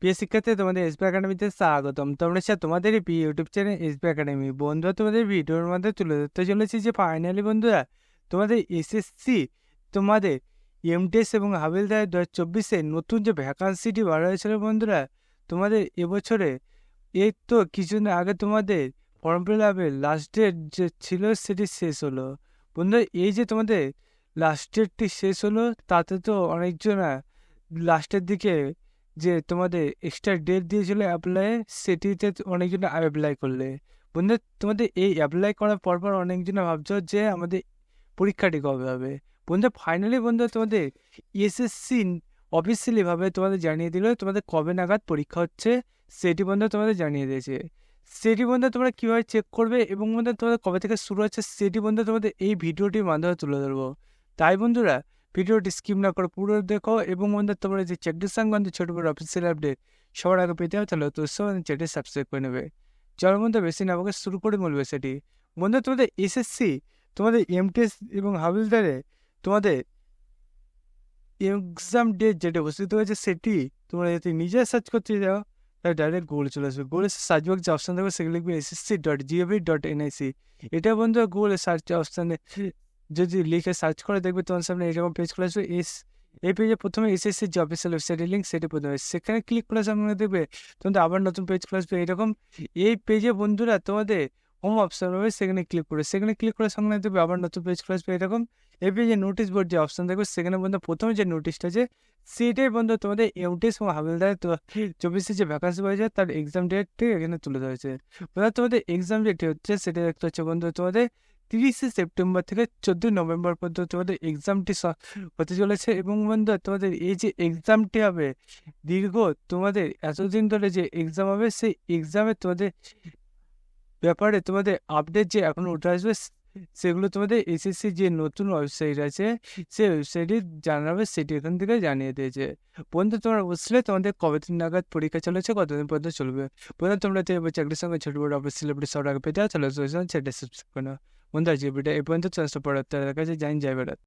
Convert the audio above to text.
প্রিয় শিক্ষার্থী, তোমাদের এসবি একাডেমিতে স্বাগতম। তোমরা তোমাদের এই প্রিয় ইউটিউব চ্যানেল এসবি একাডেমি। বন্ধুরা, তোমাদের ভিডিওর মধ্যে তুলে ধরতে চলেছি যে ফাইনালি বন্ধুরা তোমাদের এসএসসি, তোমাদের এমটিএস এবং হাবিলদার 2024-এ নতুন যে ভ্যাকান্সিটি বার হয়েছিল বন্ধুরা, তোমাদের এবছরে এই তো কিছুদিন আগে তোমাদের ফর্ম ফিল আপের লাস্ট ডেট যে ছিল সেটি শেষ হলো। বন্ধুরা, এই যে তোমাদের লাস্ট ডেটটি শেষ হলো, তাতে তো অনেকজনা লাস্টের দিকে যে তোমাদের এক্সট্রা ডেট দিয়েছিল অ্যাপ্লাই, সেটিতে অনেকজন অ্যাপ্লাই করলে। বন্ধু, তোমাদের এই অ্যাপ্লাই করার পরপর অনেকজন ভাবছো যে আমাদের পরীক্ষাটি কবে হবে। বন্ধু, ফাইনালি বন্ধু তোমাদের এসএসসি অফিসিয়ালিভাবে তোমাদের জানিয়ে দিল তোমাদের কবে নাগাদ পরীক্ষা হচ্ছে, সেটি বন্ধু তোমাদের জানিয়ে দিয়েছে। সেটি বন্ধু তোমরা কীভাবে চেক করবে এবং বন্ধু তোমাদের কবে থেকে শুরু হচ্ছে সেটি বন্ধু তোমাদের এই ভিডিওটির মাধ্যমে তুলে ধরবো। তাই বন্ধুরা, ভিডিওটি স্কিপ না করে পুরো দেখো এবং বন্ধু তোমরা যে চাকরির সংক্রান্ত ছোট বড় অফিসিয়াল আপডেট সবার আগে পেতে হবে, তাহলে তো চ্যানেলটি সাবস্ক্রাইব করে নেবে। চলো বন্ধু, বেশি না আমাকে শুরু করে বলবে সেটি। বন্ধু, তোমাদের এসএসসি, তোমাদের এমটিএস এবং হাবিলদারে তোমাদের এক্সাম ডেট যেটা ঘোষিত হয়েছে সেটি তোমরা যদি নিজে সার্চ করতে যাও, তাহলে ডাইরেক্ট গুগলে চলে আসবে। গুগলে সার্চ বক্স যে অপশান থাকবে সেগুলো লিখবে ssc.gov.nic। এটা বন্ধু গুগলে সার্চ অপশানে যদি লিখে সার্চ করে দেখবে তোমার সামনে এরকম পেজ খুলে আসবে। এই পেজে প্রথমে এসএসসি যে অফিসিয়াল ওয়েবসাইটের লিঙ্ক সেটি প্রথমে, সেখানে ক্লিক করার সামনে দেখবে তোমাদের আবার নতুন পেজ খুলে আসবে এরকম। এই পেজে বন্ধুরা তোমাদের হোম অপশান হবে, সেখানে ক্লিক করার সঙ্গে দেখবে আবার নতুন পেজ খুলে আসবে এরকম। এই পেজে নোটিশ বোর্ড যে অপশান থাকবে সেখানে বন্ধু প্রথমে যে নোটিশটা আছে সেটাই বন্ধু তোমাদের এমটিএস এবং হাবিলদার 24-এ যে ভ্যাকান্সি পাওয়া তার এক্সাম ডেটটি এখানে তুলে ধরেছে। তোমাদের এক্সাম ডেট হচ্ছে সেটা দেখতে হচ্ছে বন্ধু তোমাদের 30শে সেপ্টেম্বর থেকে 14ই নভেম্বর পর্যন্ত তোমাদের এক্সামটি হতে চলেছে। এবং বন্ধু তোমাদের এই যে এক্সামটি হবে দীর্ঘ তোমাদের এতদিন ধরে যে এক্সাম হবে, সেই এক্সামে তোমাদের ব্যাপারে তোমাদের আপডেট যে এখন উঠে আসবে সেগুলো তোমাদের এসএসসি যে নতুন ওয়েবসাইট আছে সেই ওয়েবসাইটে জানাবে, সেটি এখান থেকে জানিয়ে দিয়েছে। বন্ধু, তোমরা বুঝলে তোমাদের কবে দিন নাগাদ পরীক্ষা চলেছে, কতদিন পর্যন্ত চলবে। বন্ধু, তোমরা তো এবার চাকরির সঙ্গে ছোট বড় অফিস সেলিব্রিটি সবার আগে পেতে চলে সেটা সাবস্ক্রাইব করো। বন্ধু, আজকে ভিডিও এই পর্যন্ত। পড়াতে কাছে জানি যাই বেড়াত।